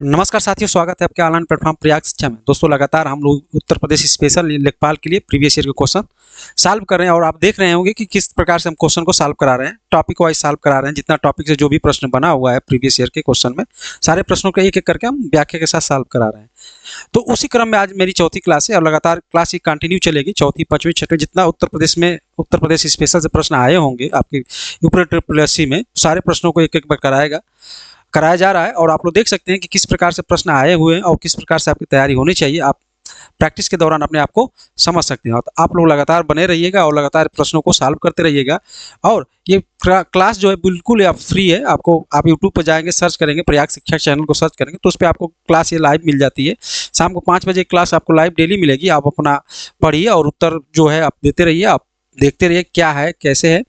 नमस्कार साथियों, स्वागत है आपके ऑनलाइन प्लेटफॉर्म प्रयाग शिक्षा में। दोस्तों, लगातार हम लोग उत्तर प्रदेश स्पेशल लेखपाल के लिए प्रीवियस ईयर के क्वेश्चन सॉल्व कर रहे हैं और आप देख रहे होंगे कि किस प्रकार से हम क्वेश्चन को सॉल्व करा रहे हैं। टॉपिक वाइज सॉल्व करा रहे हैं। जितना टॉपिक से जो भी प्रश्न बना हुआ है प्रीवियस ईयर के क्वेश्चन में, सारे प्रश्नों को एक एक करके हम व्याख्या के साथ सॉल्व करा रहे हैं। तो उसी क्रम में आज मेरी चौथी क्लास है और लगातार क्लास ये कंटिन्यू चलेगी। चौथी, पांचवी, छठवीं, जितना उत्तर प्रदेश स्पेशल से प्रश्न आए होंगे आपके यूपी ट्रिपल एससी में, सारे प्रश्नों को एक एक बार कराया जा रहा है। और आप लोग देख सकते हैं कि किस प्रकार से प्रश्न आए हुए हैं और किस प्रकार से आपकी तैयारी होनी चाहिए। आप प्रैक्टिस के दौरान अपने आप को समझ सकते हैं। तो आप लोग लगातार बने रहिएगा और लगातार प्रश्नों को सॉल्व करते रहिएगा। और ये क्लास जो है बिल्कुल आप फ्री है। आप यूट्यूब पर जाएंगे, सर्च करेंगे, प्रयाग शिक्षा चैनल को सर्च करेंगे तो उस पर आपको क्लास ये लाइव मिल जाती है। शाम को 5 बजे क्लास आपको लाइव डेली मिलेगी। आप अपना पढ़िए और उत्तर जो है आप देते रहिए। आप देखते रहिए क्या है, कैसे है।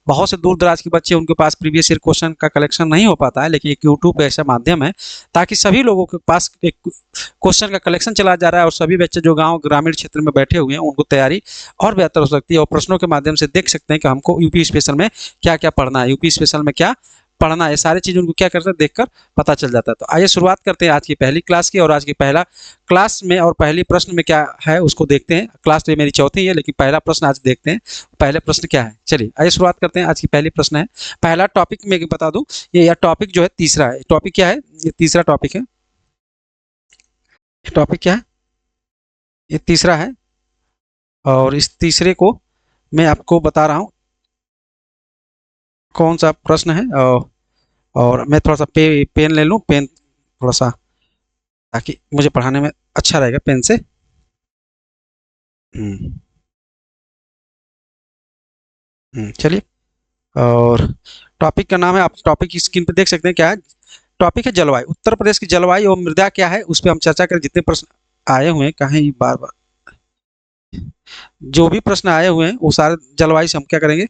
बहुत से दूर दराज के बच्चे, उनके पास प्रीवियस ईयर क्वेश्चन का कलेक्शन नहीं हो पाता है, लेकिन एक यूट्यूब ऐसा माध्यम है ताकि सभी लोगों के पास एक क्वेश्चन का कलेक्शन चला जा रहा है और सभी बच्चे जो गांव ग्रामीण क्षेत्र में बैठे हुए हैं उनको तैयारी और बेहतर हो सकती है। और प्रश्नों के माध्यम से देख सकते हैं कि हमको यूपी स्पेशल में क्या क्या पढ़ना है, यूपी स्पेशल में क्या पढ़ना है, सारी चीज़ उनको क्या करते हैं देखकर पता चल जाता है। तो आइए शुरुआत करते हैं आज की पहली क्लास की। और आज की पहला क्लास में और पहली प्रश्न में क्या है उसको देखते हैं। क्लास तो ये मेरी चौथी है, लेकिन पहला प्रश्न आज देखते हैं पहले प्रश्न क्या है। चलिए आइए शुरुआत करते हैं। आज की पहली प्रश्न है, पहला टॉपिक मैं बता दूं, ये टॉपिक जो है तीसरा है। टॉपिक क्या है? ये तीसरा टॉपिक है। टॉपिक क्या है? ये तीसरा है। और इस तीसरे को मैं आपको बता रहा हूँ कौन सा प्रश्न है। और मैं थोड़ा सा पेन ले लूँ, पेन थोड़ा सा, ताकि मुझे पढ़ाने में अच्छा रहेगा पेन से। चलिए। और टॉपिक का नाम है, आप टॉपिक की स्क्रीन पे देख सकते हैं क्या है। टॉपिक है जलवायु। उत्तर प्रदेश की जलवायु और मृदा क्या है उस पर हम चर्चा करें। जितने प्रश्न आए हुए हैं, कहीं बार बार जो भी प्रश्न आए हुए हैं वो सारे जलवायु से हम क्या करेंगे,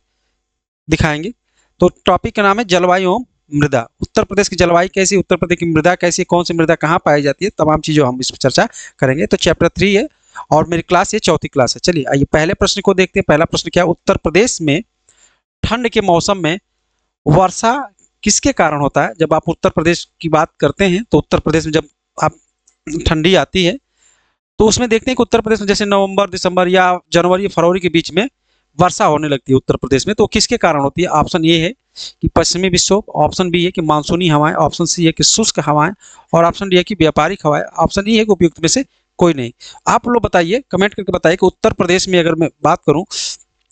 दिखाएंगे। तो टॉपिक का नाम है जलवायु एवं मृदा। उत्तर प्रदेश की जलवायु कैसी, उत्तर प्रदेश की मृदा कैसी, कौन सी मृदा कहाँ पाई जाती है, तमाम चीज़ों हम इस पर चर्चा करेंगे। तो चैप्टर 3 है और मेरी क्लास ये चौथी क्लास है। चलिए आइए पहले प्रश्न को देखते हैं। पहला प्रश्न क्या है, उत्तर प्रदेश में ठंड के मौसम में वर्षा किसके कारण होता है। जब आप उत्तर प्रदेश की बात करते हैं तो उत्तर प्रदेश में जब आप ठंडी आती है तो उसमें देखते हैं कि उत्तर प्रदेश में जैसे नवंबर, दिसंबर या जनवरी, फरवरी के बीच में वर्षा होने लगती है उत्तर प्रदेश में। तो किसके कारण होती है? ऑप्शन ए है कि पश्चिमी विक्षोभ, ऑप्शन बी है कि मानसूनी हवाएं, ऑप्शन सी है कि शुष्क हवाएं, और ऑप्शन डी है कि व्यापारिक हवाएं, ऑप्शन ई है कि उपयुक्त में से कोई नहीं। आप लोग बताइए, कमेंट करके बताइए कि उत्तर प्रदेश में अगर मैं बात करूं,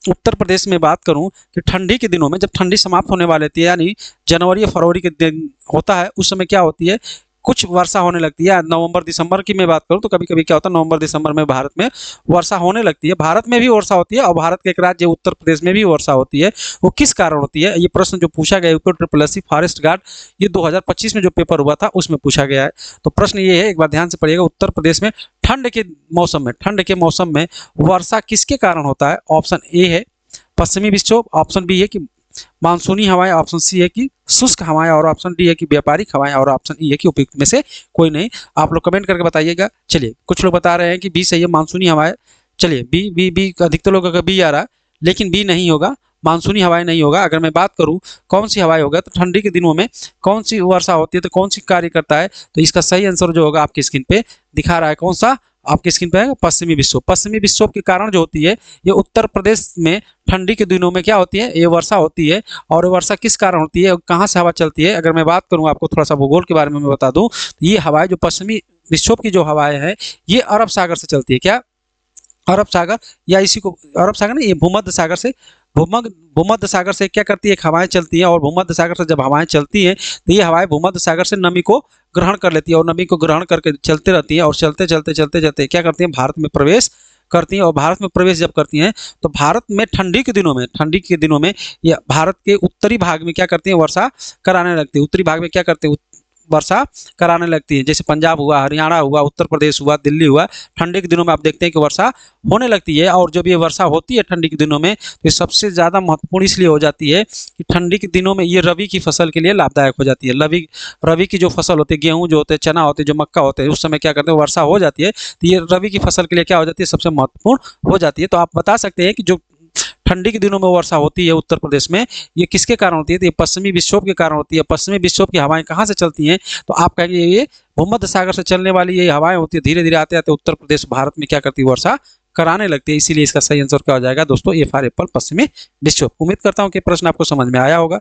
उत्तर प्रदेश में बात करूं कि ठंडी के दिनों में जब ठंडी समाप्त होने वाली होती है, यानी जनवरी या फरवरी के दिन होता है, उस समय क्या होती है, कुछ वर्षा होने लगती है। नवंबर दिसंबर की मैं बात करूं तो कभी कभी क्या होता है, नवंबर दिसंबर में भारत में वर्षा होने लगती है। भारत में भी वर्षा होती है और भारत के एक राज्य उत्तर प्रदेश में भी वर्षा होती है। वो किस कारण होती है? ये प्रश्न जो पूछा गया UP triple SC forest guard, ये 2025 में जो पेपर हुआ था उसमें पूछा गया है। तो प्रश्न ये है, एक बार ध्यान से पढ़िएगा, उत्तर प्रदेश में ठंड के मौसम में वर्षा किसके कारण होता है। ऑप्शन ए है पश्चिमी विक्षोभ, ऑप्शन बी है कि मानसूनी हवाएं, ऑप्शन सी है कि शुष्क हवाएं, और ऑप्शन डी है कि व्यापारिक हवाएं, और ऑप्शन ई है कि उपयुक्त में से कोई नहीं। आप लोग कमेंट करके बताइएगा। चलिए, कुछ लोग बता रहे हैं कि बी सही है, मानसूनी हवाएं। चलिए बी बी बी अधिकतर लोगों का बी आ रहा है, लेकिन बी नहीं होगा, मानसूनी हवाएं नहीं होगा। अगर मैं बात करूं कौन सी हवाएं होगा, तो ठंडी के दिनों में कौन सी वर्षा होती है, तो कौन सी कार्य करता है, तो इसका सही आंसर जो होगा आपकी स्क्रीन पे दिखा रहा है, कौन सा आपकी स्क्रीन पे है, पश्चिमी विक्षोभ। पश्चिमी विक्षोभ के कारण जो होती है, ये उत्तर प्रदेश में ठंडी के दिनों में क्या होती है, ये वर्षा होती है। और वर्षा किस कारण होती है, कहाँ से हवा चलती है, अगर मैं बात करूँ आपको थोड़ा सा भूगोल के बारे में मैं बता दूं, तो ये हवाएं जो पश्चिमी विक्षोभ की जो हवाएं हैं, ये अरब सागर से चलती है। क्या? अरब सागर, या इसी को अरब सागर नहीं, ये भूमध्य सागर से, भूमध्य सागर से क्या करती है, हवाएं चलती हैं। और भूमध्य सागर से जब हवाएं चलती हैं तो ये हवाएं भूमध्य सागर से नमी को ग्रहण कर लेती है और नमी को ग्रहण करके चलते रहती हैं, और चलते चलते चलते चलते क्या करती हैं, भारत में प्रवेश करती हैं। और भारत में प्रवेश जब करती हैं तो भारत में ठंडी के दिनों में ये भारत के उत्तरी भाग में क्या करती हैं, वर्षा कराने लगती है। उत्तरी भाग में क्या करते हैं, वर्षा कराने लगती है। जैसे पंजाब हुआ, हरियाणा हुआ, उत्तर प्रदेश हुआ, दिल्ली हुआ, ठंडी के दिनों में आप देखते हैं कि वर्षा होने लगती है। और जब ये वर्षा होती है ठंडी के दिनों में, तो ये सबसे ज़्यादा महत्वपूर्ण इसलिए हो जाती है कि ठंडी के दिनों में ये रबी की फसल के लिए लाभदायक हो जाती है। रबी की जो फसल होती है, गेहूँ जो होते हैं, चना होते हैं, जो मक्का होते हैं, उस समय क्या करते हैं, वर्षा हो जाती है, तो ये रबी की फसल के लिए क्या हो जाती है, सबसे महत्वपूर्ण हो जाती है। तो आप बता सकते हैं कि जो ठंडी के दिनों में वर्षा होती है उत्तर प्रदेश में, ये किसके कारण होती है? तो ये पश्चिमी विक्षोभ के कारण होती है। पश्चिमी विक्षोभ की हवाएं कहाँ से चलती हैं? तो आप कहेंगे ये भूमध्य सागर से चलने वाली ये हवाएं होती है, धीरे धीरे आते आते उत्तर प्रदेश भारत में क्या करती है? वर्षा कराने लगती है। इसीलिए इसका सही आंसर क्या हो जाएगा दोस्तों? ए फॉर एप्पल, पश्चिमी विक्षोभ। उम्मीद करता हूं कि प्रश्न आपको समझ में आया होगा।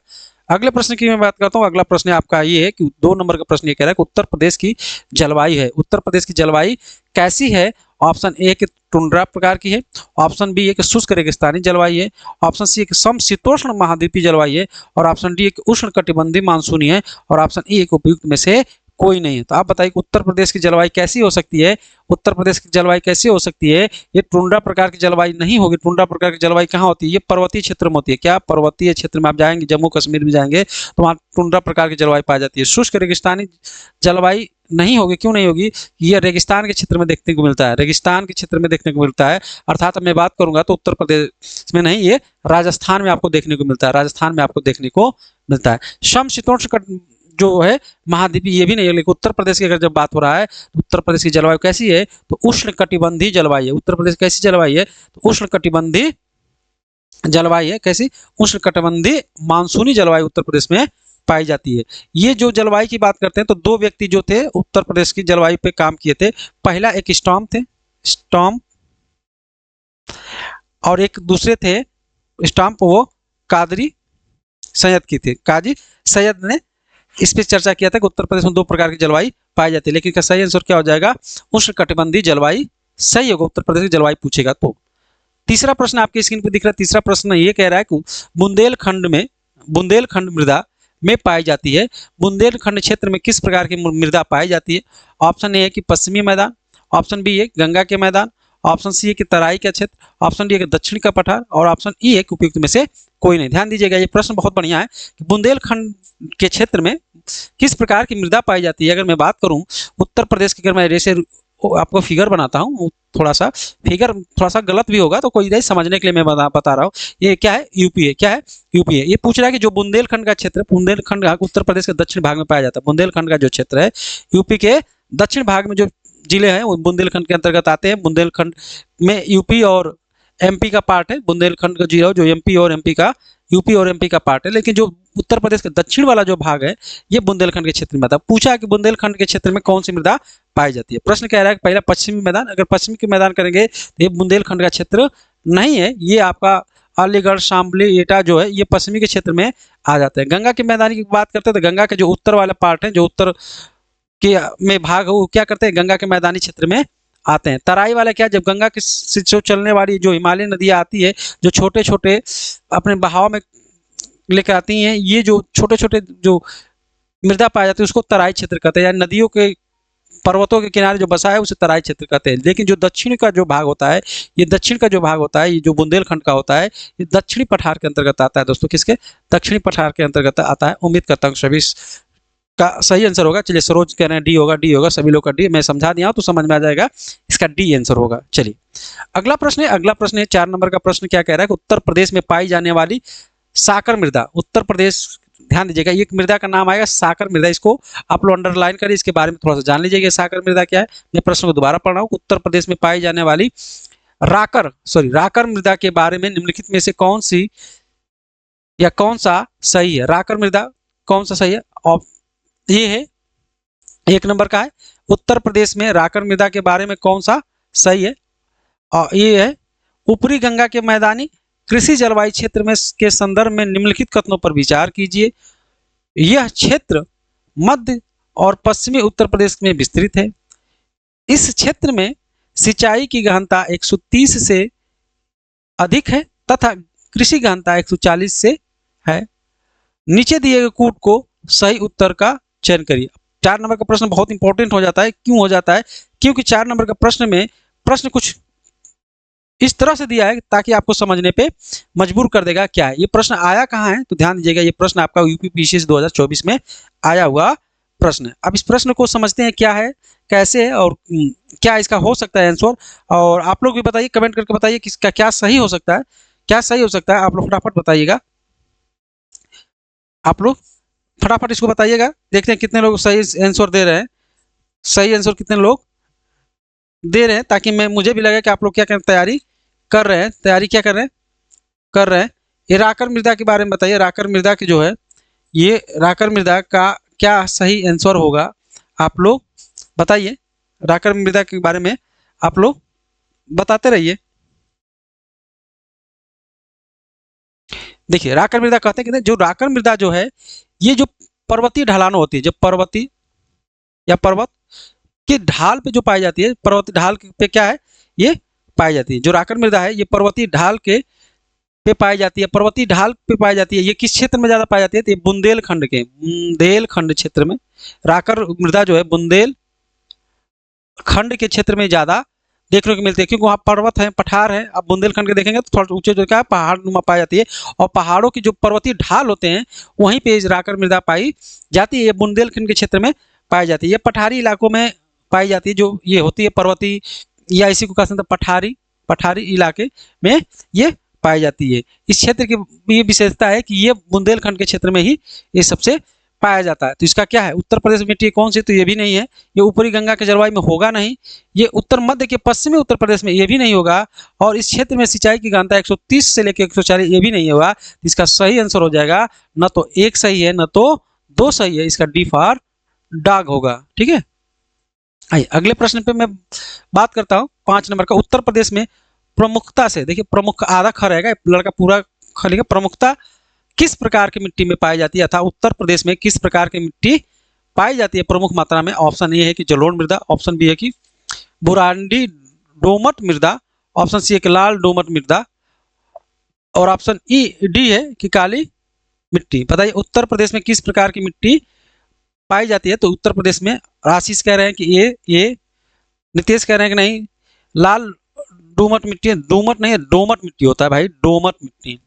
अगले प्रश्न की मैं बात करता हूं। अगला प्रश्न आपका ये है कि 2 नंबर का प्रश्न ये कह रहा है कि उत्तर प्रदेश की जलवायु है, उत्तर प्रदेश की जलवायु कैसी है? ऑप्शन ए कि टुंड्रा प्रकार की है, ऑप्शन बी एक शुष्क रेगिस्तानी जलवायु है, ऑप्शन सी एक समशीतोष्ण महाद्वीपीय जलवायु है, और ऑप्शन डी एक उष्ण कटिबंधीय मानसूनी है, और ऑप्शन ई एक उपयुक्त में से कोई नहीं है। तो आप बताइए उत्तर प्रदेश की जलवायु कैसी हो सकती है? उत्तर प्रदेश की जलवायु कैसी हो सकती है? ये टुंड्रा प्रकार की जलवायु नहीं होगी। टुंड्रा प्रकार की जलवायु कहाँ होती है? ये पर्वतीय क्षेत्र में होती है। क्या पर्वतीय क्षेत्र में आप जाएंगे, जम्मू कश्मीर में जाएंगे तो वहाँ टुंड्रा प्रकार की जलवायु पाई जाती है। शुष्क रेगिस्तानी जलवायु नहीं होगी। क्यों नहीं होगी? ये रेगिस्तान के क्षेत्र में देखने को मिलता है, रेगिस्तान के क्षेत्र में देखने को मिलता है। अर्थात मैं बात करूंगा तो उत्तर प्रदेश में नहीं, ये राजस्थान में आपको देखने को मिलता है, राजस्थान में आपको देखने को मिलता है। समशीतोष्ण जो है महाद्वीपीय ये भी नहीं है। लेकिन उत्तर प्रदेश की अगर जब बात हो रहा है तो उत्तर प्रदेश की जलवायु कैसी है? तो उष्ण कटिबंधीय जलवायु है। उत्तर प्रदेश कैसी जलवायु है? तो उष्ण कटिबंधीय जलवायु है। कैसी? उष्ण कटिबंधीय मानसूनी जलवायु उत्तर प्रदेश में पाई जाती है। ये जो जलवायु की बात करते हैं तो 2 व्यक्ति जो थे उत्तर प्रदेश की जलवायु पे काम किए थे। पहला एक स्टॉर्म थे, स्टॉर्म, और एक दूसरे थे स्टॉर्म, वो कादरी सैयद की थे। काजी सैयद ने इस पे चर्चा किया था कि उत्तर प्रदेश में 2 प्रकार की जलवायु पाई जाती है। लेकिन इसका सही आंसर क्या हो जाएगा? उष्ण कटिबंधीय जलवायु सही होगा। उत्तर प्रदेश की जलवायु पूछेगा तो। तीसरा प्रश्न आपकी स्क्रीन पर दिख रहा है। तीसरा प्रश्न ये कह रहा है कि बुंदेलखंड मृदा में पाई जाती है। बुंदेलखंड क्षेत्र में किस प्रकार की मृदा पाई जाती है? ऑप्शन ए है कि पश्चिमी मैदान, ऑप्शन बी है गंगा के मैदान, ऑप्शन सी है कि तराई का क्षेत्र, ऑप्शन डी है कि दक्षिण का पठार, और ऑप्शन ई है कि उपयुक्त में से कोई नहीं। ध्यान दीजिएगा, ये प्रश्न बहुत बढ़िया है कि बुंदेलखंड के क्षेत्र में किस प्रकार की मृदा पाई जाती है। अगर मैं बात करूं उत्तर प्रदेश की, अगर मैं जैसे आपको फिगर बनाता हूं, थोड़ा सा फिगर थोड़ा सा गलत भी होगा तो कोई नहीं, समझने के लिए मैं बता रहा हूँ। ये क्या है? यूपी है। क्या है? यूपी है। ये पूछ रहा है कि जो बुंदेलखंड का क्षेत्र, बुंदेलखंड उत्तर प्रदेश के दक्षिण भाग में पाया जाता है। बुंदेलखंड का जो क्षेत्र है यूपी के दक्षिण भाग में जो जिले हैं वो बुंदेलखंड के अंतर्गत आते हैं। बुंदेलखंड में यूपी और एमपी का पार्ट है। बुंदेलखंड का जिला जो यूपी और एमपी का पार्ट है। लेकिन जो उत्तर प्रदेश का दक्षिण वाला जो भाग है ये बुंदेलखंड के क्षेत्र में था। पूछा कि बुंदेलखंड के क्षेत्र में कौन सी मृदा पाई जाती है। प्रश्न कह रहा है कि पहला पश्चिमी मैदान। अगर पश्चिमी के मैदान करेंगे तो ये बुंदेलखंड का क्षेत्र नहीं है, ये आपका अलीगढ़, शामली, एटा जो है ये पश्चिमी के क्षेत्र में आ जाते हैं। गंगा के मैदान की बात करते हैं तो गंगा के जो उत्तर वाला पार्ट है, जो उत्तर के में भाग है, वो क्या करते हैं? गंगा के मैदानी क्षेत्र में आते हैं। तराई वाला क्या? जब गंगा के से जो चलने वाली जो हिमालय नदियाँ आती है, जो छोटे छोटे अपने बहाव में लेकर आती हैं, ये जो छोटे छोटे जो मृदा पाया जाती है उसको तराई क्षेत्र कहते हैं। या नदियों के, पर्वतों के किनारे जो बसा है उसे तराई क्षेत्र कहते हैं। लेकिन जो दक्षिण का जो भाग होता है, ये दक्षिण का जो भाग होता है, ये जो बुंदेलखंड का होता है, ये दक्षिणी पठार के अंतर्गत आता है दोस्तों। किसके? दक्षिणी पठार के अंतर्गत आता है। उम्मीद करता हूँ सभी का सही आंसर होगा। चलिए, सरोज कह रहे हैं डी होगा, डी होगा, सभी लोग का डी। मैं समझा दिया तो समझ में आ जाएगा, इसका डी आंसर होगा। चलिए अगला प्रश्न है। अगला प्रश्न है 4 नंबर का प्रश्न। क्या कह रहा है कि उत्तर प्रदेश में पाई जाने वाली साकर मृदा, उत्तर प्रदेश, ध्यान दीजिएगा एक मृदा का नाम आएगा साकर मृदा। इसको आप लोग अंडरलाइन करिए, इसके बारे में थोड़ा सा जान लीजिएगा साकर मृदा क्या है। मैं प्रश्न को दोबारा पढ़ रहा हूँ। उत्तर प्रदेश में पाई जाने वाली राकर मृदा के बारे में निम्नलिखित में से कौन सी या कौन सा सही है? राकर मृदा कौन सा सही है? और ये है 1 नंबर का है, उत्तर प्रदेश में राकर मृदा के बारे में कौन सा सही है? और ये है ऊपरी गंगा के मैदानी कृषि जलवायु क्षेत्र में के संदर्भ में निम्नलिखित कथनों पर विचार कीजिए। यह क्षेत्र मध्य और पश्चिमी उत्तर प्रदेश में विस्तृत है। इस क्षेत्र में सिंचाई की गहनता 130 से अधिक है तथा कृषि गहनता 140 से है। नीचे दिए गए कूट को सही उत्तर का चयन करिए। 4 नंबर का प्रश्न बहुत इंपॉर्टेंट हो जाता है। क्यों हो जाता है? क्योंकि 4 नंबर का प्रश्न में प्रश्न कुछ इस तरह से दिया है ताकि आपको समझने पे मजबूर कर देगा। क्या है ये प्रश्न? आया कहाँ है? तो ध्यान दीजिएगा, ये प्रश्न आपका यूपीपीसीएस 2024 में आया हुआ प्रश्न है। अब इस प्रश्न को समझते हैं क्या है, कैसे है और क्या इसका हो सकता है आंसर। और आप लोग भी बताइए, कमेंट करके बताइए कि इसका क्या सही हो सकता है, क्या सही हो सकता है। आप लोग फटाफट बताइएगा, आप लोग फटाफट इसको बताइएगा। देखते हैं कितने लोग सही आंसर दे रहे हैं। सही आंसर कितने लोग दे रहे हैं, ताकि मुझे भी लगे कि आप लोग क्या तैयारी कर रहे हैं। तैयारी क्या कर रहे हैं? कर रहे हैं, ये राकर मृदा के बारे में बताइए। राकर मृदा की जो है, ये राकर मृदा का क्या सही आंसर होगा, आप लोग बताइए। राकर मृदा के बारे में आप लोग बताते रहिए। देखिए राकर मृदा कहते हैं कि जो राकर मृदा जो है, ये जो पर्वतीय ढलान होती है, जो पर्वतीय या पर्वत की ढाल पे जो पाई जाती है, पर्वतीय ढाल पे क्या है, ये पाई जाती है। जो राकर मृदा है ये पर्वतीय ढाल के पे पाई जाती है, पर्वतीय ढाल पे पाई जाती है। ये किस क्षेत्र में ज्यादा पाई जाती है, तो ये बुंदेलखंड क्षेत्र में राकर मृदा जो है बुंदेल खंड के क्षेत्र में ज्यादा देखने को मिलती है, क्योंकि वहाँ पर्वत है, पठार है। आप बुंदेलखंड के देखेंगे तो थोड़ा ऊंचे जो क्या है, पहाड़ नुमा पाई जाती है, और पहाड़ों की जो पर्वतीय ढाल होते हैं वहीं पे राकर मृदा पाई जाती है। ये बुंदेलखंड के क्षेत्र में पाई जाती है। ये पठारी इलाकों में पाई जाती है, जो ये होती है पर्वतीय, या इसी को कह सकते हैं पठारी, पठारी इलाके में ये पाई जाती है। इस क्षेत्र की ये विशेषता है कि ये बुंदेलखंड के क्षेत्र में ही ये सबसे पाया जाता है। तो इसका क्या है, उत्तर प्रदेश में मिट्टी कौन सी, तो ये भी नहीं है। ये ऊपरी गंगा के जलवायु में होगा नहीं। ये उत्तर मध्य के पश्चिमी उत्तर प्रदेश में ये भी नहीं होगा। और इस क्षेत्र में सिंचाई की घनता 130 से लेकर 140 ये भी नहीं होगा। तो इसका सही आंसर हो जाएगा, न तो एक सही है न तो दो सही है, इसका डी फॉर डॉग होगा। ठीक है, आइए अगले प्रश्न पे मैं बात करता हूँ। 5 नंबर का, उत्तर प्रदेश में प्रमुखता से, देखिए प्रमुख आधा ख रहेगा, लड़का पूरा ख लिखा, प्रमुखता किस प्रकार की मिट्टी में पाई जाती है, अर्थात उत्तर प्रदेश में किस प्रकार की मिट्टी पाई जाती है प्रमुख मात्रा में। ऑप्शन ए है कि जलोढ़ मृदा, ऑप्शन बी है कि बुरांडी डोमट मृदा, ऑप्शन सी है कि लाल डोमट मृदा, और ऑप्शन ई डी है कि काली मिट्टी। बताइए उत्तर प्रदेश में किस प्रकार की मिट्टी पाई जाती है। तो उत्तर प्रदेश में आशीष कह रहे हैं कि ये नितेश कह रहे हैं कि नहीं, लाल डोमट मिट्टी है। डोमट नहीं है, डोमट मिट्टी होता है भाई, डोमट मिट्टी।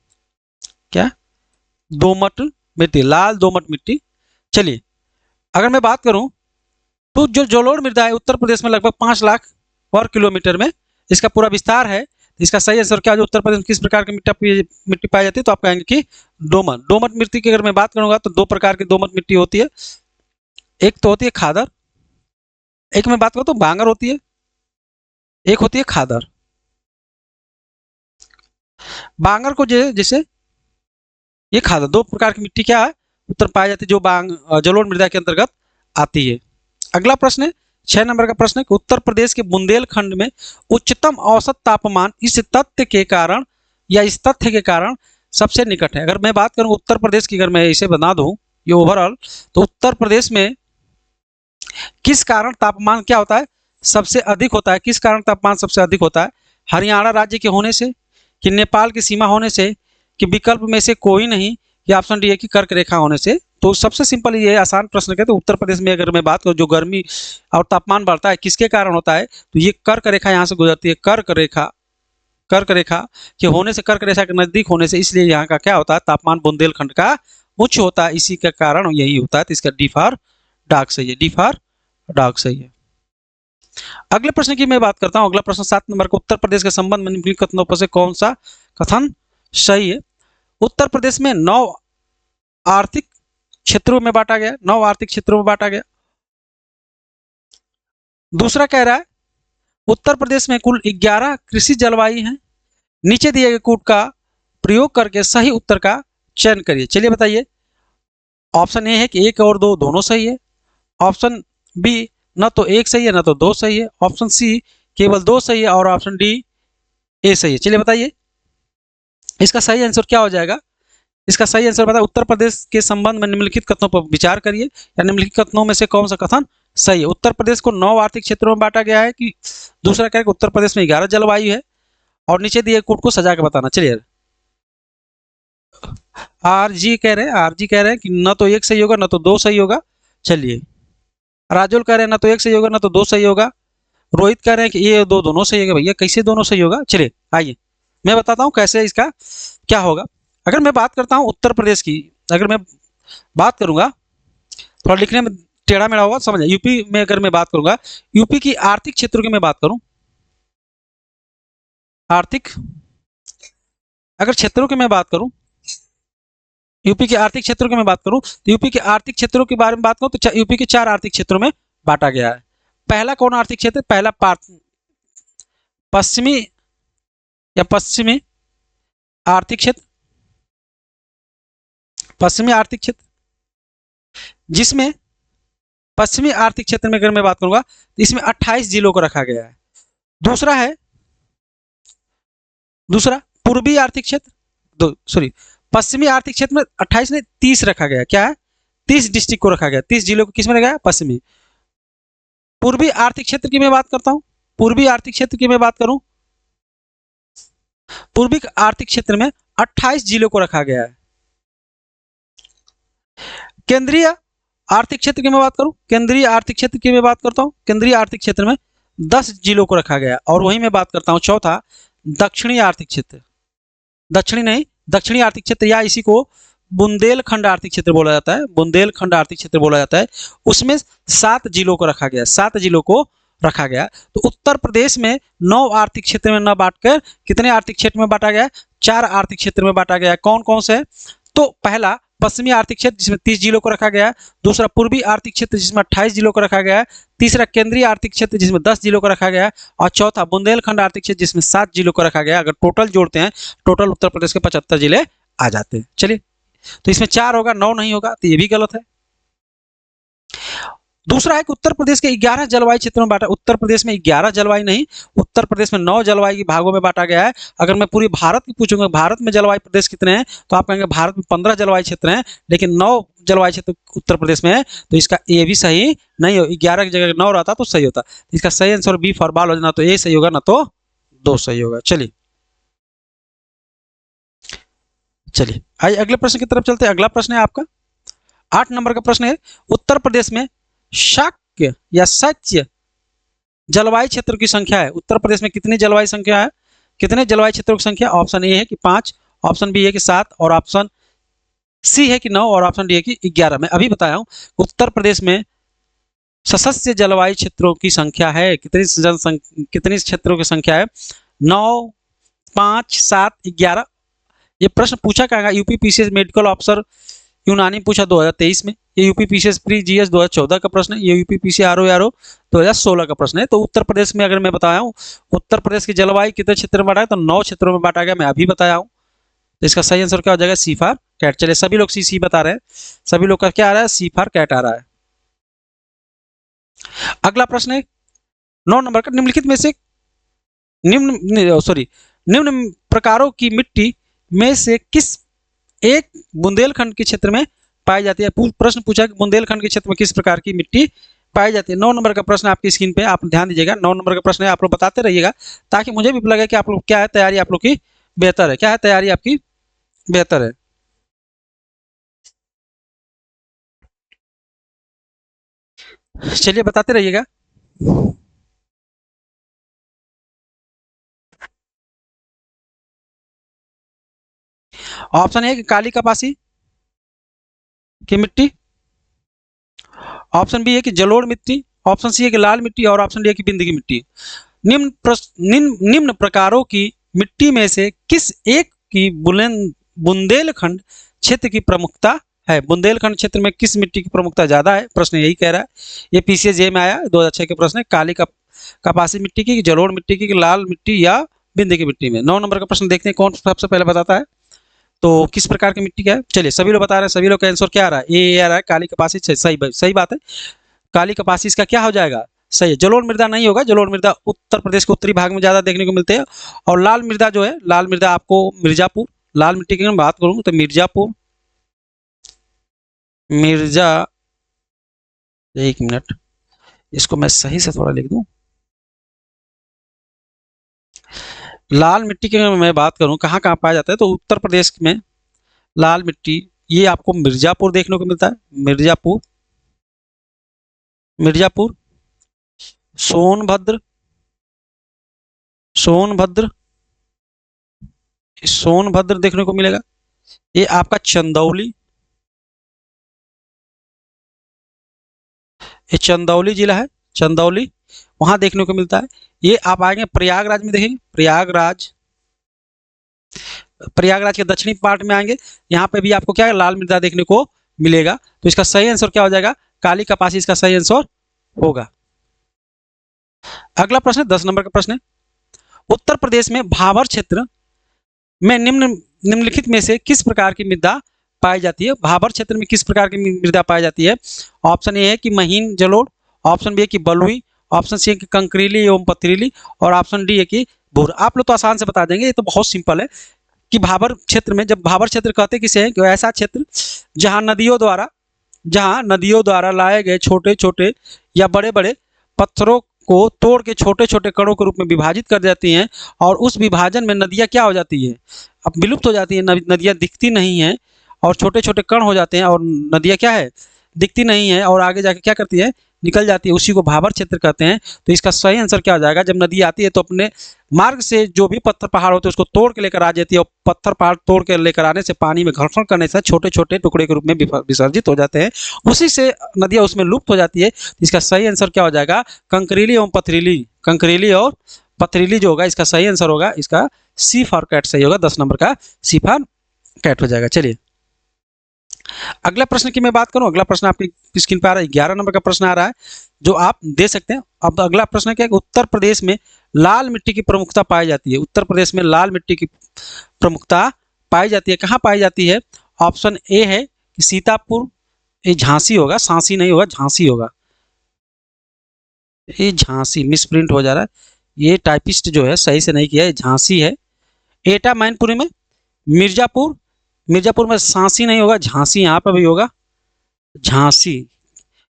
क्या, दोमट मिट्टी, लाल दोमट मिट्टी। चलिए अगर मैं बात करूं तो जो जलोढ़ मृदा है उत्तर प्रदेश में लगभग 5 लाख वर्ग किलोमीटर में इसका पूरा विस्तार है। इसका सही आंसर क्या, जो उत्तर प्रदेश में किस प्रकार की मिट्टी पाई जाती है, तो आप कहेंगे कि दोमट। दोमट मिट्टी की अगर मैं बात करूंगा तो 2 प्रकार की दोमट मिट्टी होती है। एक तो होती है खादर, एक मैं बात करूं तो बांगर होती है, एक होती है खादर। बांगर को जैसे ये खादर, 2 प्रकार की मिट्टी क्या है उत्तर पाई जाती है, जो जलोढ़ मृदा के अंतर्गत आती है। अगला प्रश्न है 6 नंबर का प्रश्न है कि उत्तर प्रदेश के बुंदेलखंड में उच्चतम औसत तापमान इस तथ्य के कारण या इस तथ्य के कारण सबसे निकट है। अगर मैं बात करूं उत्तर प्रदेश की, अगर मैं इसे बना दूं ये ओवरऑल, तो उत्तर प्रदेश में किस कारण तापमान क्या होता है, सबसे अधिक होता है। किस कारण तापमान सबसे अधिक होता है, हरियाणा राज्य के होने से, कि नेपाल की सीमा होने से, कि विकल्प में से कोई नहीं, या ऑप्शन डी है कि कर्क रेखा होने से। तो सबसे सिंपल ये आसान प्रश्न है। तो उत्तर प्रदेश में अगर मैं बात करूं जो गर्मी और तापमान बढ़ता है किसके कारण होता है, तो ये कर्क रेखा यहाँ से गुजरती है। कर्क रेखा के होने से, कर्क रेखा के नजदीक होने से, इसलिए यहाँ का क्या होता है, तापमान बुंदेलखंड का उच्च होता है। इसी के कारण यही होता है। तो इसका डी फॉर डॉग सही है, डी फॉर डॉग सही है। अगले प्रश्न की मैं बात करता हूं। अगला प्रश्न 7 नंबर का, उत्तर प्रदेश के संबंध में निम्नलिखित कथनों पर से कौन सा कथन सही है। उत्तर प्रदेश में 9 आर्थिक क्षेत्रों में बांटा गया, 9 आर्थिक क्षेत्रों में बांटा गया। दूसरा कह रहा है उत्तर प्रदेश में कुल 11 कृषि जलवायु हैं। नीचे दिए गए कूट का प्रयोग करके सही उत्तर का चयन करिए। चलिए बताइए। ऑप्शन ए है कि 1 और 2 दोनों सही है, ऑप्शन बी न तो 1 सही है न तो 2 सही है, ऑप्शन सी केवल 2 सही है, और ऑप्शन डी ए सही है। चलिए बताइए इसका सही आंसर क्या हो जाएगा। इसका सही आंसर बता, उत्तर प्रदेश के संबंध में निम्नलिखित कथनों पर विचार करिए, या निम्नलिखित कथनों में से कौन सा कथन सही है। उत्तर प्रदेश को 9 आर्थिक क्षेत्रों में बांटा गया है, कि दूसरा कह रहे उत्तर प्रदेश में 11 जलवायु है, और नीचे दिए कूट को सजा के बताना। चलिए आरजी कह रहे हैं कि न तो 1 सही होगा न तो 2 सही होगा। चलिए राजुल कह रहे हैं न तो 1 सही होगा न तो 2 सही होगा। रोहित कह रहे हैं कि ये 2 दोनों सही होगा। भैया कैसे दोनों सही होगा, चलिए आइए मैं बताता हूँ कैसे इसका क्या होगा। अगर मैं बात करता हूँ उत्तर प्रदेश की, अगर मैं बात करूंगा, थोड़ा लिखने में टेढ़ा मेढ़ा होगा, समझ। यूपी में अगर मैं बात करूंगा, यूपी की आर्थिक क्षेत्रों की मैं बात करूं, आर्थिक अगर क्षेत्रों की मैं बात करूं, यूपी के आर्थिक क्षेत्रों की मैं बात करूं, तो यूपी के आर्थिक क्षेत्रों के बारे में बात करूं तो यूपी के 4 आर्थिक क्षेत्रों में बांटा गया है। पहला कौन आर्थिक क्षेत्र, पहला पश्चिमी आर्थिक क्षेत्र, पश्चिमी आर्थिक क्षेत्र, जिसमें पश्चिमी आर्थिक क्षेत्र में अगर मैं बात करूंगा तो इसमें 28 जिलों को रखा गया है। दूसरा है, दूसरा पूर्वी आर्थिक क्षेत्र, सॉरी पश्चिमी आर्थिक क्षेत्र में 28 ने 30 रखा गया। क्या है? 30 डिस्ट्रिक्ट को रखा गया, 30 जिलों को किस में रखा गया? पश्चिमी। पूर्वी आर्थिक क्षेत्र की मैं बात करता हूं, पूर्वी आर्थिक क्षेत्र की मैं बात करूं, पूर्वी आर्थिक क्षेत्र में 28 जिलों को रखा गया है। केंद्रीय आर्थिक क्षेत्र की मैं बात करूं, केंद्रीय आर्थिक क्षेत्र की मैं बात करता हूं, केंद्रीय आर्थिक क्षेत्र में 10 जिलों को रखा गया। और वहीं मैं बात करता हूं चौथा, दक्षिणी आर्थिक क्षेत्र, दक्षिणी नहीं, दक्षिणी आर्थिक क्षेत्र या इसी को बुंदेलखंड आर्थिक क्षेत्र बोला जाता है, बुंदेलखंड आर्थिक क्षेत्र बोला जाता है। उसमें 7 जिलों को रखा गया, 7 जिलों को रखा गया। तो उत्तर प्रदेश में 9 आर्थिक क्षेत्र में न बांटकर कितने आर्थिक क्षेत्र में बांटा गया? 4 आर्थिक क्षेत्र में बांटा गया। कौन कौन से? तो पहला पश्चिमी आर्थिक क्षेत्र जिसमें 30 जिलों को रखा गया, दूसरा पूर्वी आर्थिक क्षेत्र जिसमें 28 जिलों को रखा गया, तीसरा केंद्रीय आर्थिक क्षेत्र जिसमें 10 जिलों को रखा गया, और चौथा बुंदेलखंड आर्थिक क्षेत्र जिसमें 7 जिलों को रखा गया। अगर टोटल जोड़ते हैं, टोटल उत्तर प्रदेश के 75 जिले आ जाते हैं। चलिए, तो इसमें 4 होगा, 9 नहीं होगा, तो ये भी गलत है। दूसरा है कि उत्तर प्रदेश के 11 जलवायु क्षेत्रों में बांटा, उत्तर प्रदेश में 11 जलवायु नहीं, उत्तर प्रदेश में 9 जलवायु भागों में बांटा गया है। अगर मैं पूरी भारत की पूछूंगा भारत में जलवायु प्रदेश कितने हैं, तो आप कहेंगे भारत में 15 जलवायु क्षेत्र हैं, लेकिन 9 जलवायु क्षेत्र उत्तर प्रदेश में है। तो इसका ए भी सही नहीं हो, 11 की जगह 9 रहता तो सही होता। इसका सही आंसर बी फॉर बाल हो, ना तो ए सही होगा ना तो 2 सही होगा। चलिए चलिए आइए अगले प्रश्न की तरफ चलते हैं। अगला प्रश्न है आपका 8 नंबर का प्रश्न है, उत्तर प्रदेश में शाक्य या शैत्य जलवायु क्षेत्र की संख्या है। उत्तर प्रदेश में कितनी जलवायु संख्या है, कितने जलवायु क्षेत्रों की संख्या? ऑप्शन ए है कि 5, ऑप्शन बी है कि 7, और ऑप्शन सी है कि 9, और ऑप्शन डी है कि 11। मैं अभी बताया हूं उत्तर प्रदेश में सशस्त्र जलवायु क्षेत्रों की संख्या है, कितनी क्षेत्रों की संख्या है? 9, 5, 7, 11। ये प्रश्न पूछा क्या? यूपी पीसीएस मेडिकल ऑफिसर यूनानी पूछा 2023 में, ये यूपी पीसीएस प्री जीएस 2014 का प्रश्न है, ये यूपी पीसी आरओ 2016 का प्रश्न है। तो उत्तर प्रदेश में अगर मैं बताया हूँ उत्तर प्रदेश की जलवायु कितने क्षेत्र में बांटा है, तो 9 क्षेत्रों में बांटा गया, मैं अभी बताया हूँ। तो इसका सही आंसर क्या हो जाएगा? सी फॉर कैट। चलिए, सभी लोग सी बता रहे हैं, सभी लोग का क्या आ रहा है? सी फॉर कैट आ रहा है। अगला प्रश्न है 9 नंबर का, निम्नलिखित में से निम्न प्रकारों की मिट्टी में से किस एक बुंदेलखंड के क्षेत्र में पाई जाती है? प्रश्न पूछा कि बुंदेलखंड के क्षेत्र में किस प्रकार की मिट्टी पाई जाती है। 9 नंबर का प्रश्न आपकी स्क्रीन पे, आप ध्यान दीजिएगा। 9 नंबर का प्रश्न है, आप लोग बताते रहिएगा ताकि मुझे भी लगे कि आप लोग क्या है तैयारी, आप लोग की बेहतर है। क्या है तैयारी आपकी बेहतर है। चलिए बताते रहिएगा। ऑप्शन ए कि काली कपासी की मिट्टी, ऑप्शन बी है कि जलोढ़ मिट्टी, ऑप्शन सी है कि लाल मिट्टी, और ऑप्शन डी है कि बिंदी की मिट्टी। निम्न प्रकारों की मिट्टी में से किस एक की बुंदेलखंड क्षेत्र की प्रमुखता है? बुंदेलखंड क्षेत्र में किस मिट्टी की प्रमुखता ज्यादा है? प्रश्न यही कह रहा है। ये पीसीएस जे में आया 2006 के प्रश्न है, काली कपासी मिट्टी की, जलोढ़ मिट्टी की, लाल मिट्टी या बिंदी की मिट्टी में। 9 नंबर का प्रश्न देखते हैं कौन सबसे पहले बताता है। तो किस प्रकार की मिट्टी क्या है? चलिए, सभी लोग बता रहे हैं, सभी लोग का आंसर क्या आ रहा है? ए आ रहा है, काली कपासी। सही बात है, काली कपासी इसका क्या हो जाएगा? सही है। जलोढ़ मृदा नहीं होगा, जलोढ़ मृदा उत्तर प्रदेश के उत्तरी भाग में ज्यादा देखने को मिलते हैं। और लाल मृदा जो है, लाल मृदा आपको मिर्जापुर, लाल मिट्टी की बात करूं तो मिर्जापुर, एक मिनट, इसको मैं सही से थोड़ा लिख दूं। लाल मिट्टी की मैं बात करूं कहां कहां पाया जाता है, तो उत्तर प्रदेश में लाल मिट्टी ये आपको मिर्जापुर देखने को मिलता है, मिर्जापुर, मिर्जापुर, सोनभद्र, सोनभद्र, सोनभद्र देखने को मिलेगा। ये आपका चंदौली, ये चंदौली जिला है, चंदौली वहां देखने को मिलता है। ये आप आएंगे प्रयागराज में देखेंगे, प्रयागराज, प्रयागराज के दक्षिणी पार्ट में आएंगे, यहाँ पे भी आपको क्या है? लाल मृदा देखने को मिलेगा। तो इसका सही आंसर क्या हो जाएगा? काली कपासी इसका सही आंसर होगा। अगला प्रश्न 10 नंबर का प्रश्न है, उत्तर प्रदेश में भाबर क्षेत्र में निम्नलिखित में से किस प्रकार की मृदा पाई जाती है? भाबर क्षेत्र में किस प्रकार की मृदा पाई जाती है? ऑप्शन ए है कि महीन जलोढ़, ऑप्शन बी है कि बलुई, ऑप्शन सी है कि कंकरीली एवं पथरीली, और ऑप्शन डी है कि भूर। आप लोग तो आसान से बता देंगे, ये तो बहुत सिंपल है कि भाबर क्षेत्र में, जब भाबर क्षेत्र कहते किसे हैं, कि ऐसा क्षेत्र जहां नदियों द्वारा लाए गए छोटे छोटे या बड़े बड़े पत्थरों को तोड़ के छोटे छोटे कणों के रूप में विभाजित कर जाती हैं, और उस विभाजन में नदियाँ क्या हो जाती है, अब विलुप्त हो जाती है, नदियाँ दिखती नहीं हैं और छोटे छोटे कण हो जाते हैं, और नदियाँ क्या है, दिखती नहीं है, और आगे जाके क्या करती है, निकल जाती है, उसी को भाबर क्षेत्र कहते हैं। तो इसका सही आंसर क्या हो जाएगा? जब नदी आती है तो अपने मार्ग से जो भी पत्थर पहाड़ होते हैं उसको तोड़ के लेकर आ जाती है, और पत्थर पहाड़ तोड़ के लेकर आने से पानी में घर्षण करने से छोटे छोटे टुकड़े के रूप में विसर्जित हो जाते हैं, उसी से नदियाँ उसमें लुप्त हो जाती है। इसका सही आंसर क्या हो जाएगा? कंकरीली एवं पथरीली, कंकरीली और पथरीली जो होगा इसका सही आंसर होगा, इसका सी फॉर कैट सही होगा, 10 नंबर का सी फॉर कैट हो जाएगा। चलिए अगला प्रश्न की मैं बात करूं, अगला प्रश्न आपकी स्क्रीन पर आ रहा है, 11 नंबर का प्रश्न आ रहा है जो आप दे सकते हैं। अब अगला प्रश्न क्या है कि उत्तर प्रदेश में लाल मिट्टी की प्रमुखता पाई जाती है। उत्तर प्रदेश में लाल मिट्टी की प्रमुखता पाई जाती है, कहाँ पाई जाती है? ऑप्शन ए है कि सीतापुर, ये झांसी होगा, सांसी नहीं होगा, झांसी होगा, ये झांसी मिस प्रिंट हो जा रहा है, ये टाइपिस्ट जो है सही से नहीं किया है, झांसी है। एटा मैनपुरी में, मिर्जापुर, मिर्जापुर में सांसी नहीं होगा, झांसी यहाँ पर भी होगा, झांसी,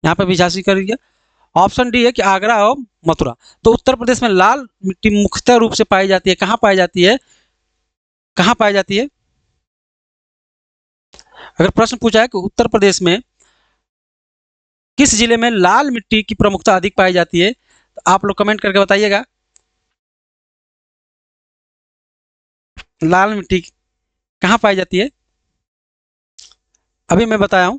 यहाँ पर भी झांसी कर दिया। ऑप्शन डी है कि आगरा और मथुरा। तो उत्तर प्रदेश में लाल मिट्टी मुख्यतः रूप से पाई जाती है, कहाँ पाई जाती है, कहाँ पाई जाती है? अगर प्रश्न पूछा है कि उत्तर प्रदेश में किस जिले में लाल मिट्टी की प्रमुखता अधिक पाई जाती है, तो आप लोग कमेंट करके बताइएगा। लाल मिट्टी कहाँ पाई जाती है? अभी मैं बताया हूँ,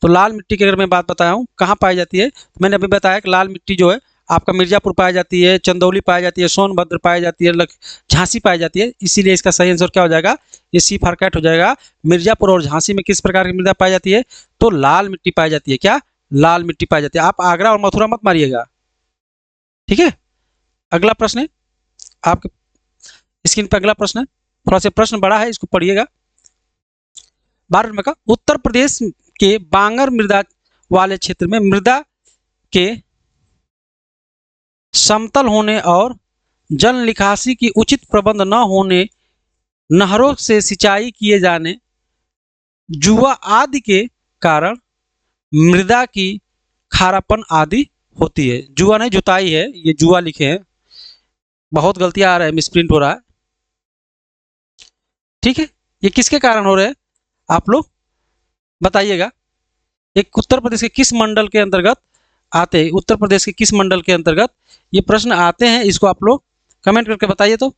तो लाल मिट्टी की अगर मैं बात बताया हूँ कहाँ पाई जाती है, तो मैंने अभी बताया कि लाल मिट्टी जो है आपका मिर्जापुर पाई जाती है, चंदौली पाई जाती है, सोनभद्र पाई जाती है, झांसी पाई जाती है। इसीलिए इसका सही आंसर क्या हो जाएगा? ये सी फॉर कैट हो जाएगा। मिर्जापुर और झांसी में किस प्रकार की मृदा पाई जाती है? तो लाल मिट्टी पाई जाती है। क्या? लाल मिट्टी पाई जाती है। आप आगरा और मथुरा मत मारिएगा, ठीक है। अगला प्रश्न है आपके स्क्रीन पर, अगला प्रश्न है, थोड़ा सा प्रश्न बड़ा है, इसको पढ़िएगा। 12 नंबर का, उत्तर प्रदेश के बांगर मृदा वाले क्षेत्र में मृदा के समतल होने और जल निकासी की उचित प्रबंध न होने, नहरों से सिंचाई किए जाने, जुआ आदि के कारण मृदा की खारापन आदि होती है। जुआ नहीं, जुताई है, ये जुआ लिखे हैं, बहुत गलतियां आ रहा है, मिसप्रिंट हो रहा है, ठीक है। ये किसके कारण हो रहे हैं आप लोग बताइएगा। एक उत्तर प्रदेश के किस मंडल के अंतर्गत आते हैं, उत्तर प्रदेश के किस मंडल के अंतर्गत ये प्रश्न आते हैं, इसको आप लोग कमेंट करके बताइए। तो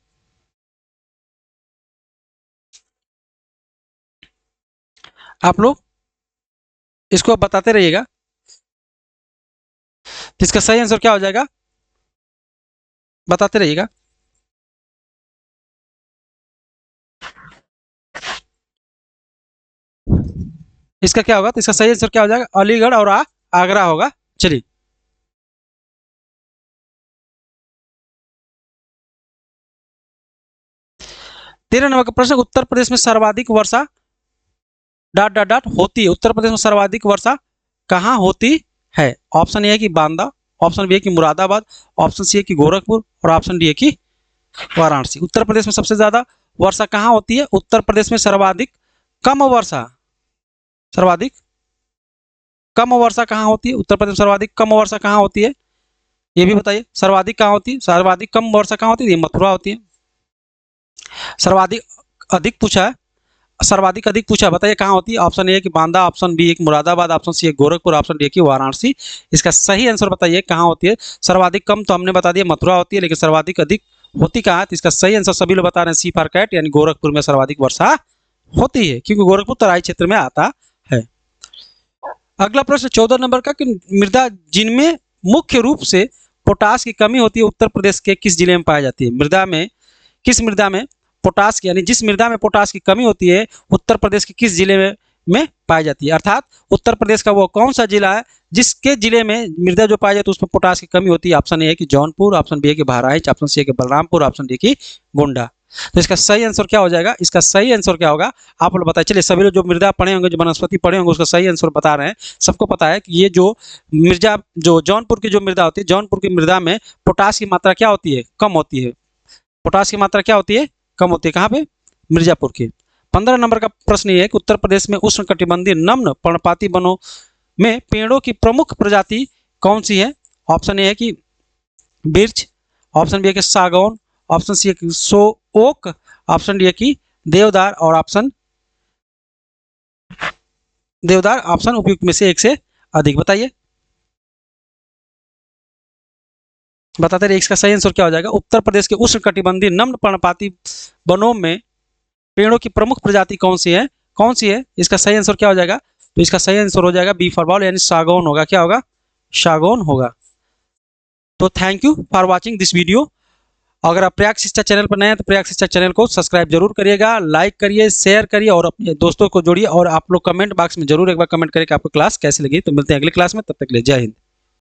आप लोग इसको बताते रहिएगा, तो इसका सही आंसर क्या हो जाएगा बताते रहिएगा। इसका क्या होगा? तो इसका सही आंसर क्या हो जाएगा? अलीगढ़ और आगरा होगा। चलिए 13 नंबर का प्रश्न, उत्तर प्रदेश में सर्वाधिक वर्षा डॉट डॉट डॉट होती है। उत्तर प्रदेश में सर्वाधिक वर्षा कहाँ होती है? ऑप्शन ए है कि बांदा, ऑप्शन बी है कि मुरादाबाद, ऑप्शन सी है कि गोरखपुर, और ऑप्शन डी है कि वाराणसी। उत्तर प्रदेश में सबसे ज्यादा वर्षा कहाँ होती है? उत्तर प्रदेश में सर्वाधिक कम वर्षा, सर्वाधिक कम वर्षा कहाँ होती है? उत्तर प्रदेश में सर्वाधिक कम वर्षा कहाँ होती है, ये भी बताइए। सर्वाधिक कहाँ होती है, सर्वाधिक कम वर्षा कहाँ होती है? मथुरा होती है। सर्वाधिक अधिक पूछा है, सर्वाधिक अधिक पूछा, बताइए कहाँ होती है? ऑप्शन ए है कि बांदा, ऑप्शन बी है कि मुरादाबाद, ऑप्शन सी है गोरखपुर, ऑप्शन डी है कि वाराणसी। इसका सही आंसर बताइए कहाँ होती है? सर्वाधिक कम तो हमने बता दिया मथुरा होती है, लेकिन सर्वाधिक अधिक होती कहाँ है? तो इसका सही आंसर सभी लोग बता रहे हैं सी फॉर कैट, यानी गोरखपुर में सर्वाधिक वर्षा होती है, क्योंकि गोरखपुर तराई क्षेत्र में आता है। अगला प्रश्न 14 नंबर का, कि मृदा जिनमें मुख्य रूप से पोटास की कमी होती है उत्तर प्रदेश के किस जिले में पाई जाती है? मृदा में, किस मृदा में पोटास की, यानी जिस मृदा में पोटास की कमी होती है उत्तर प्रदेश के किस जिले में पाई जाती है? अर्थात उत्तर प्रदेश का वो कौन सा जिला है जिसके जिले में मृदा जो पाई जाती है उसमें पोटास की कमी होती है? ऑप्शन ए है कि जौनपुर, ऑप्शन बी है कि बहराइच, ऑप्शन सी है कि बलरामपुर, ऑप्शन डी की गोंडा। तो इसका सही आंसर क्या हो जाएगा? इसका सही आंसर क्या होगा आप लोग बताइए। चलिए सभी लोग जो मृदा पढ़े होंगे, जो वनस्पति पढ़े होंगे, उसका सही आंसर बता रहे हैं। सबको पता है कि ये जो मिर्जा जो जौनपुर की जो मृदा होती है, जौनपुर की मृदा में पोटास की मात्रा क्या होती है? कम होती है। पोटास की मात्रा क्या होती है? कम होती है। कहाँ पे? मिर्जापुर की। 15 नंबर का प्रश्न ये है कि उत्तर प्रदेश में उष्णकटिबंधीय नम्न पर्णपाती वनों में पेड़ों की प्रमुख प्रजाति कौन सी है? ऑप्शन ए है कि बिर्च, ऑप्शन बी है कि सागौन, ऑप्शन सी है कि सो ओक, ऑप्शन डी है कि देवदार और ऑप्शन उपयुक्त में से एक से अधिक। बताइए, बताते रहिए इसका सही आंसर क्या हो जाएगा। उत्तर प्रदेश के उष्णकटिबंधीय नम्न पर्णपाती वनों में पेड़ों की प्रमुख प्रजाति कौन सी है? कौन सी है? इसका सही आंसर क्या हो जाएगा? तो इसका सही आंसर हो जाएगा बी फॉर बॉल, यानी सागौन होगा। क्या होगा? सागौन होगा। तो thank you for watching this video. अगर आप प्रयाग शिक्षा चैनल पर नए हैं तो प्रयाग शिक्षा चैनल को सब्सक्राइब जरूर करिएगा, लाइक करिए, शेयर करिए और अपने दोस्तों को जोड़िए। और आप लोग कमेंट बॉक्स में जरूर एक बार कमेंट करिए कि आपको क्लास कैसी लगी। तो मिलते हैं अगली क्लास में, तब तक के लिए जय हिंद।